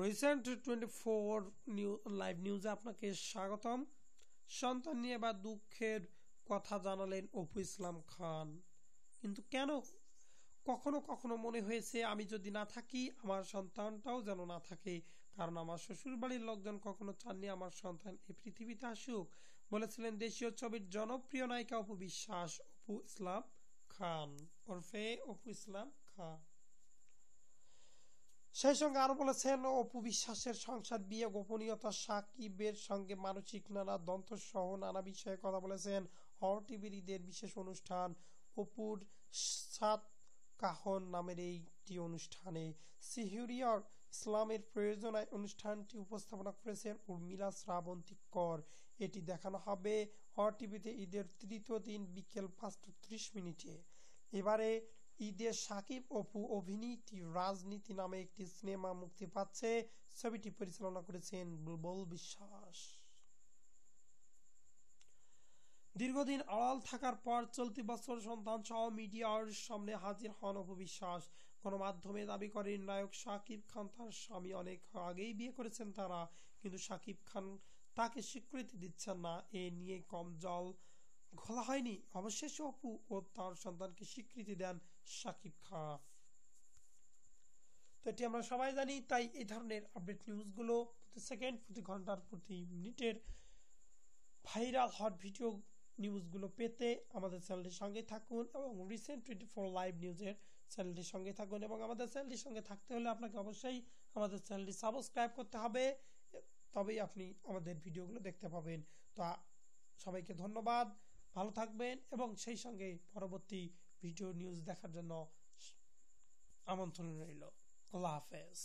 Recent 24 live নিউজে আপনাকে স্বাগতম। সন্তান নিয়ে বা দুঃখের কথা জানালেন অপু ইসলাম খান। কিন্তু কেন? কখনো কখনো মনে হয়েছে আমি যদি না থাকি আমার সন্তানটাও যেন না থাকে, কারণ আমার শ্বশুর বাড়ির লোকজন কখনো চাননি আমার সন্তান এই পৃথিবীতে আসুক, বলেছিলেন দেশীয় ছবির জনপ্রিয় নায়িকা অপু বিশ্বাস, অপু ইসলাম খান ওরফে অপু ইসলাম খান। সেই সঙ্গে আরো বলেছেন অপু বিশ্বাসের সংসার, বিয়ে, গোপনীয়তা, সাকিবের সঙ্গে মানসিক নানা দ্বন্দ্ব সহ নানা বিষয়ে কথা বলেছেন টিভির ঈদের বিশেষ অনুষ্ঠান অপুর সাত কাহন নামের এইটি অনুষ্ঠানে। সিহুরিয়ার ইসলামের প্রয়োজনায় অনুষ্ঠানটি উপস্থাপনা করেছেন উর্মিলা শ্রাবন্তী কর। এটি দেখানো হবে টিভিতে ঈদের তৃতীয় দিন বিকেল 5:30। এবারে ঈদে সাকিব অপু অভিনীত রাজনীতি নামে একটি সিনেমা মুক্তি পাচ্ছে। ছবিটি পরিচালনা করেছেন বুলবুল বিশ্বাস। দীর্ঘদিন আড়াল থাকার পর চলতি বছর সন্তান সহ মিডিয়ার সামনে হাজির হন অপু বিশ্বাস। গণমাধ্যমে দাবি করেন নায়ক সাকিব খান তার স্বামী অনেক আগেই বিয়ে করেছেন তারা, কিন্তু সাকিব খান তাকে স্বীকৃতি দিচ্ছেন না। এ নিয়ে কম জল ঘোলা হয়নি। অবশেষে অপু ও তার সন্তানকে স্বীকৃতি দেন সাকিব খান। তো এটি আমরা সবাই জানি, তাই এই ধরনের আপডেট নিউজগুলো প্রতি সেকেন্ড, প্রতি ঘন্টার, প্রতি মিনিটের ভাইরাল হট ভিডিও নিউজগুলো পেতে আমাদের চ্যানেলটির সঙ্গে থাকুন এবং রিসেন্ট 24 লাইভ নিউজের চ্যানেলটির সঙ্গে থাকুন। এবং আমাদের চ্যানেলটির সঙ্গে থাকতে হলে আপনাকে অবশ্যই আমাদের চ্যানেলটি সাবস্ক্রাইব করতে হবে, তবেই আপনি আমাদের ভিডিওগুলো দেখতে পাবেন। তো সবাইকে ধন্যবাদ, ভালো থাকবেন এবং সেই সঙ্গে পরবর্তী ভিডিও নিউজ দেখার জন্য আমন্ত্রণ রইল। আল্লাহ হাফেজ।